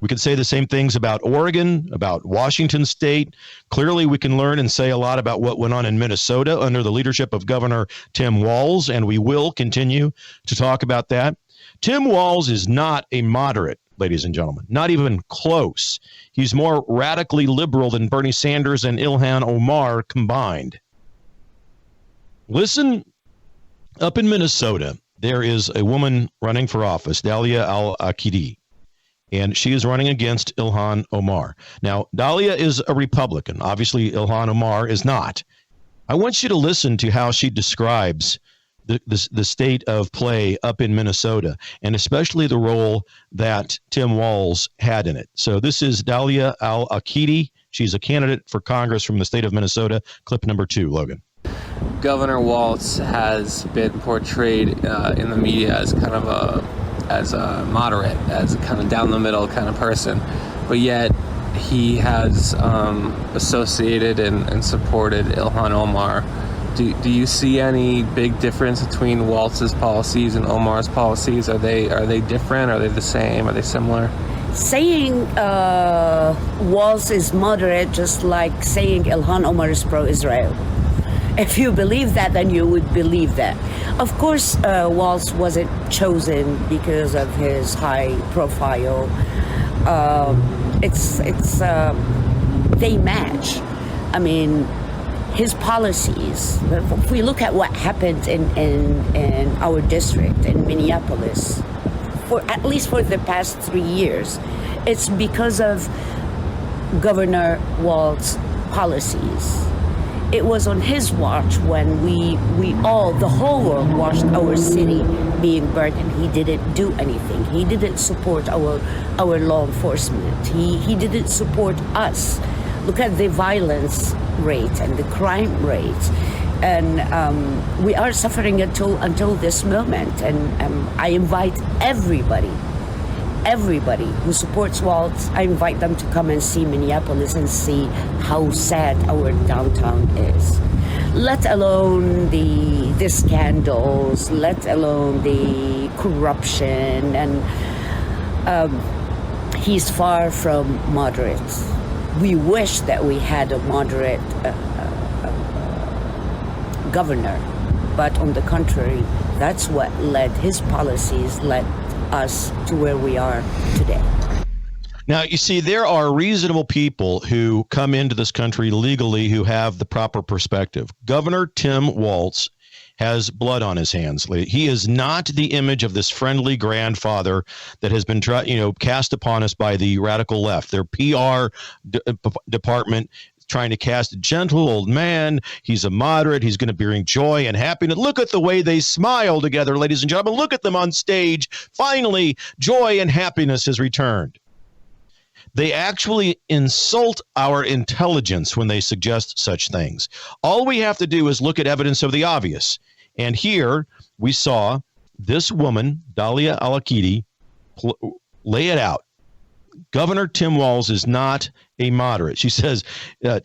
We could say the same things about Oregon, about Washington State. Clearly, we can learn and say a lot about what went on in Minnesota under the leadership of Governor Tim Walz, and we will continue to talk about that. Tim Walz is not a moderate, ladies and gentlemen, not even close. He's more radically liberal than Bernie Sanders and Ilhan Omar combined. Listen, up in Minnesota, there is a woman running for office, Dalia Al-Akidi, and she is running against Ilhan Omar. Now, Dalia is a Republican. Obviously, Ilhan Omar is not. I want you to listen to how she describes the state of play up in Minnesota, and especially the role that Tim Walz had in it. So this is Dalia Al-Akidi. She's a candidate for Congress from the state of Minnesota. Clip number 2, Logan. Governor Walz has been portrayed in the media as kind of a moderate, as a kind of down the middle kind of person, but yet he has associated and supported Ilhan Omar. Do you see any big difference between Walz's policies and Omar's policies? Are they different? Are they the same? Are they similar? Saying Walz is moderate, just like saying Ilhan Omar is pro-Israel. If you believe that, then you would believe that. Of course, Walz wasn't chosen because of his high profile. They match. I mean, his policies. If we look at what happened in our district in Minneapolis, at least for the past 3 years, it's because of Governor Walz's policies. It was on his watch when the whole world watched our city being burned, and he didn't do anything. He didn't support our law enforcement. He didn't support us. Look at the violence rate and the crime rate, and we are suffering until this moment. And I invite everybody who supports Walz, I invite them to come and see Minneapolis and see how sad our downtown is. Let alone the scandals, let alone the corruption, and he's far from moderate. We wish that we had a moderate governor, but on the contrary, that's what his policies led us to where we are today. Now, you see, there are reasonable people who come into this country legally who have the proper perspective. Governor Tim Walz has blood on his hands. He is not the image of this friendly grandfather that has been cast upon us by the radical left. Their PR department trying to cast a gentle old man. He's a moderate. He's going to bring joy and happiness. Look at the way they smile together, ladies and gentlemen. Look at them on stage. Finally, joy and happiness has returned. They actually insult our intelligence when they suggest such things. All we have to do is look at evidence of the obvious. And here we saw this woman, Dalia Al-Akidi, lay it out. Governor Tim Walz is not a moderate. She says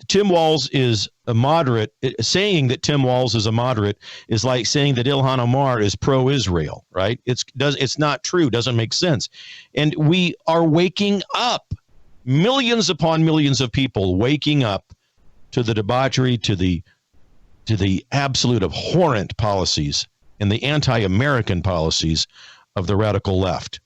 Tim Walz is a moderate. Saying that Tim Walz is a moderate is like saying that Ilhan Omar is pro-Israel, right? It's not true. Doesn't make sense. And we are waking up. Millions upon millions of people waking up to the debauchery, to the absolute abhorrent policies and the anti-American policies of the radical left.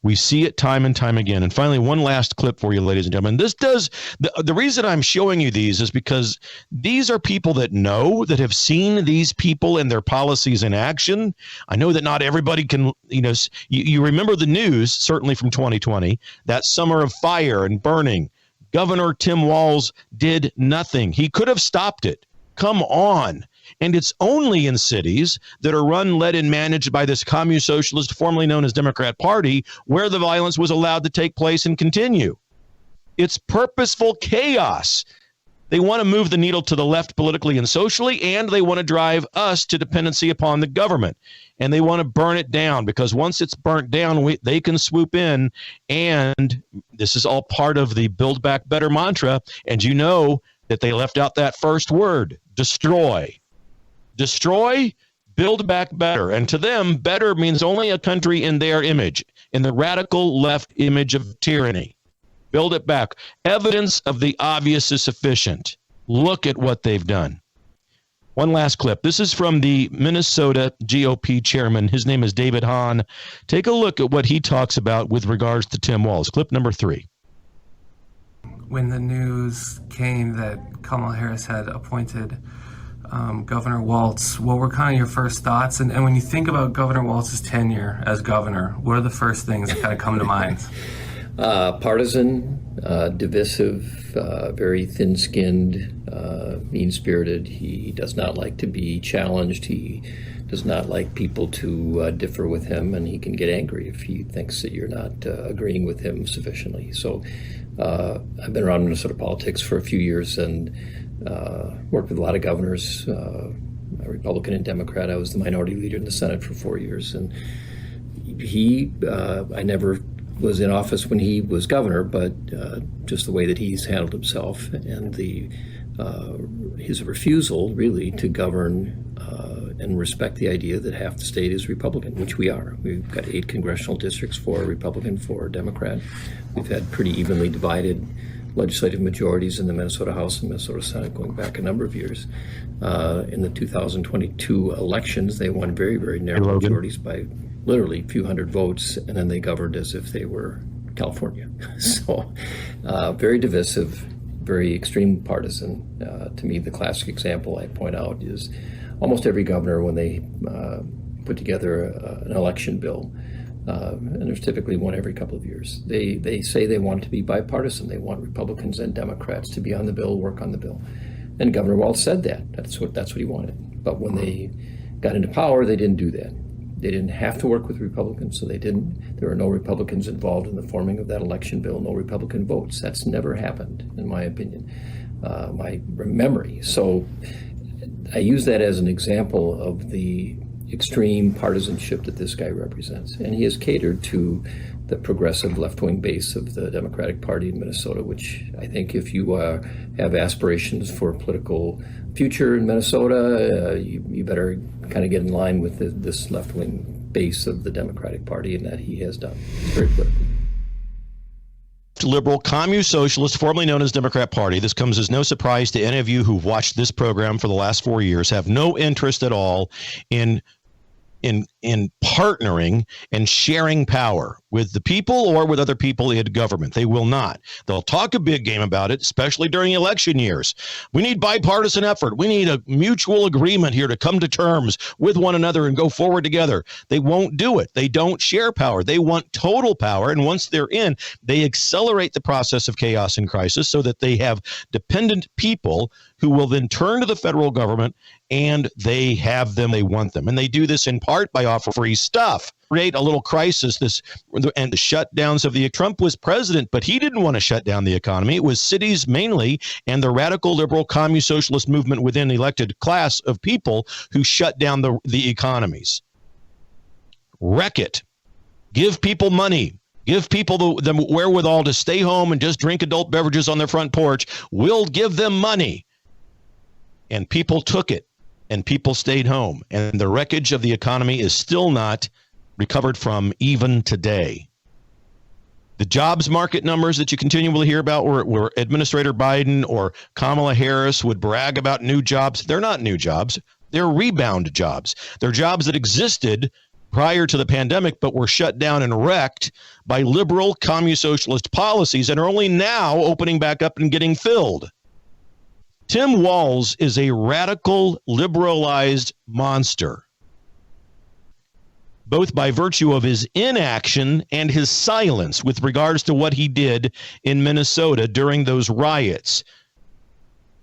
We see it time and time again. And finally, one last clip for you, ladies and gentlemen. The reason I'm showing you these is because these are people that have seen these people and their policies in action. I know that not everybody can, you remember the news, certainly from 2020, that summer of fire and burning. Governor Tim Walz did nothing. He could have stopped it. Come on. And it's only in cities that are run, led, and managed by this communist socialist, formerly known as Democrat Party, where the violence was allowed to take place and continue. It's purposeful chaos. They want to move the needle to the left politically and socially, and they want to drive us to dependency upon the government. And they want to burn it down, because once it's burnt down, they can swoop in. And this is all part of the Build Back Better mantra. And you know that they left out that first word, destroy. Destroy, build back better. And to them, better means only a country in their image, in the radical left image of tyranny. Build it back. Evidence of the obvious is sufficient. Look at what they've done. One last clip. This is from the Minnesota GOP chairman. His name is David Hahn. Take a look at what he talks about with regards to Tim Walz. Clip number 3. When the news came that Kamala Harris had appointed Governor Walz, what were kind of your first thoughts? And when you think about Governor Walz's tenure as governor, what are the first things that kind of come to mind? Partisan, divisive, very thin-skinned, mean-spirited. He does not like to be challenged. He does not like people to differ with him, and he can get angry if he thinks that you're not agreeing with him sufficiently. So I've been around Minnesota politics for a few years and worked with a lot of governors, Republican and Democrat. I was the minority leader in the Senate for 4 years, and I never was in office when he was governor, but just the way that he's handled himself and his refusal really to govern and respect the idea that half the state is Republican, which we are. We've got 8 congressional districts, 4 Republican, 4 Democrat. We've had pretty evenly divided legislative majorities in the Minnesota House and Minnesota Senate going back a number of years. In the 2022 elections, they won very, very narrow majorities by literally a few hundred votes, and then they governed as if they were California. So very divisive, very extreme partisan. To me, the classic example I point out is almost every governor, when they put together an election bill, and there's typically one every couple of years, they say they want it to be bipartisan. They want Republicans and Democrats to be on the bill, work on the bill. And Governor Walz said that. That's what he wanted. But when they got into power, they didn't do that. They didn't have to work with Republicans, so they didn't. There were no Republicans involved in the forming of that election bill, no Republican votes. That's never happened, in my opinion, my memory. So I use that as an example of the extreme partisanship that this guy represents. And he has catered to the progressive left-wing base of the Democratic Party in Minnesota, which I think if you have aspirations for a political future in Minnesota, you better kind of get in line with this left-wing base of the Democratic Party, and that he has done. It's very political. Liberal, communist socialist, formerly known as Democrat Party. This comes as no surprise to any of you who've watched this program for the last 4 years, have no interest at all in partnering and sharing power with the people or with other people in government. They will not. They'll talk a big game about it, especially during election years. We need bipartisan effort. We need a mutual agreement here to come to terms with one another and go forward together. They won't do it. They don't share power. They want total power. And once they're in, they accelerate the process of chaos and crisis so that they have dependent people who will then turn to the federal government, and they have them, they want them. And they do this in part by off free stuff. Create a little crisis, and the shutdowns of the Trump was president, but he didn't want to shut down the economy. It was cities mainly and the radical liberal commune socialist movement within the elected class of people who shut down the economies. Wreck it. Give people money. Give people the wherewithal to stay home and just drink adult beverages on their front porch. We'll give them money. And people took it, and people stayed home. And the wreckage of the economy is still not recovered from even today. The jobs market numbers that you continually hear about where Administrator Biden or Kamala Harris would brag about new jobs, they're not new jobs. They're rebound jobs. They're jobs that existed prior to the pandemic, but were shut down and wrecked by liberal commune socialist policies and are only now opening back up and getting filled. Tim Walz is a radical liberalized monster, both by virtue of his inaction and his silence with regards to what he did in Minnesota during those riots.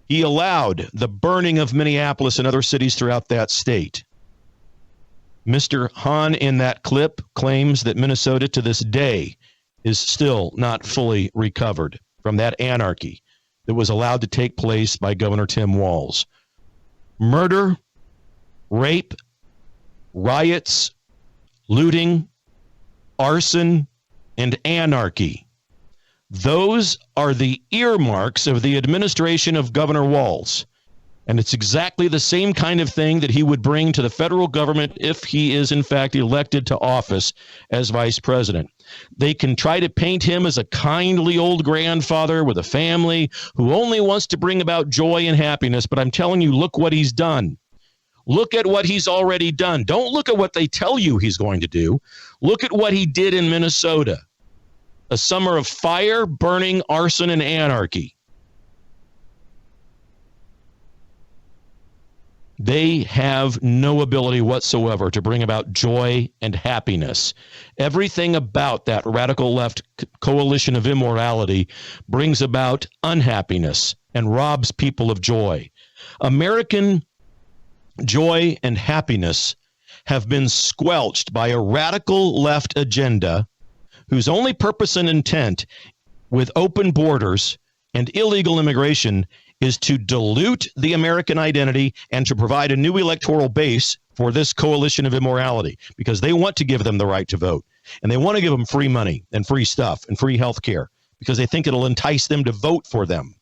He allowed the burning of Minneapolis and other cities throughout that state. Mr. Hahn in that clip claims that Minnesota to this day is still not fully recovered from that anarchy that was allowed to take place by Governor Tim Walz. Murder, rape, riots, looting, arson, and anarchy. Those are the earmarks of the administration of Governor Walz. And it's exactly the same kind of thing that he would bring to the federal government if he is, in fact, elected to office as vice president. They can try to paint him as a kindly old grandfather with a family who only wants to bring about joy and happiness. But I'm telling you, look what he's done. Look at what he's already done. Don't look at what they tell you he's going to do. Look at what he did in Minnesota. A summer of fire, burning, arson, and anarchy. They have no ability whatsoever to bring about joy and happiness. Everything about that radical left coalition of immorality brings about unhappiness and robs people of joy. American joy and happiness have been squelched by a radical left agenda whose only purpose and intent with open borders and illegal immigration is to dilute the American identity and to provide a new electoral base for this coalition of immorality, because they want to give them the right to vote, and they want to give them free money and free stuff and free health care because they think it'll entice them to vote for them.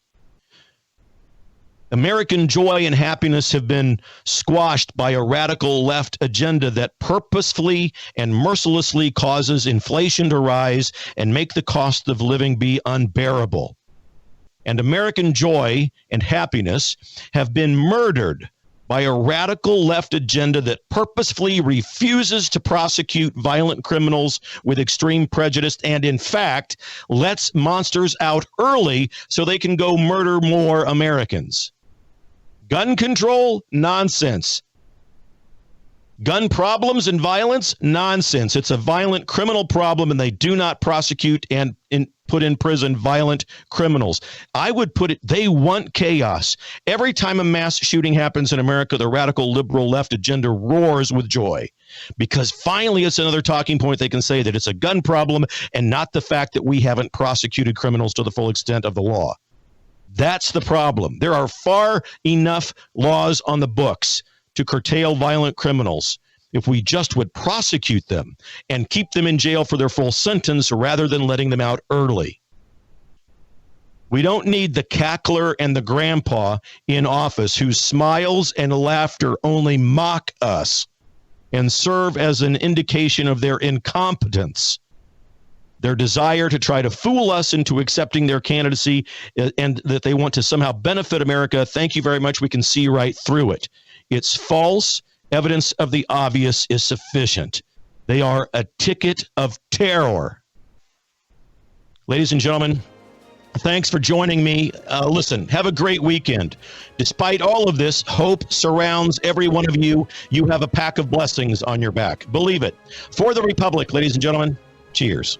American joy and happiness have been squashed by a radical left agenda that purposefully and mercilessly causes inflation to rise and make the cost of living be unbearable. And American joy and happiness have been murdered by a radical left agenda that purposefully refuses to prosecute violent criminals with extreme prejudice and, in fact, lets monsters out early so they can go murder more Americans. Gun control? Nonsense. Gun problems and violence? Nonsense. It's a violent criminal problem, and they do not prosecute and put in prison violent criminals. I would put it, they want chaos. Every time a mass shooting happens in America, the radical liberal left agenda roars with joy, because finally it's another talking point. They can say that it's a gun problem and not the fact that we haven't prosecuted criminals to the full extent of the law. That's the problem. There are far enough laws on the books to curtail violent criminals if we just would prosecute them and keep them in jail for their full sentence rather than letting them out early. We don't need the cackler and the grandpa in office whose smiles and laughter only mock us and serve as an indication of their incompetence, their desire to try to fool us into accepting their candidacy, and that they want to somehow benefit America. Thank you very much. We can see right through it. It's false. Evidence of the obvious is sufficient. They are a ticket of terror. Ladies and gentlemen, thanks for joining me. Listen, have a great weekend. Despite all of this, hope surrounds every one of you. You have a pack of blessings on your back. Believe it. For the Republic, ladies and gentlemen, cheers.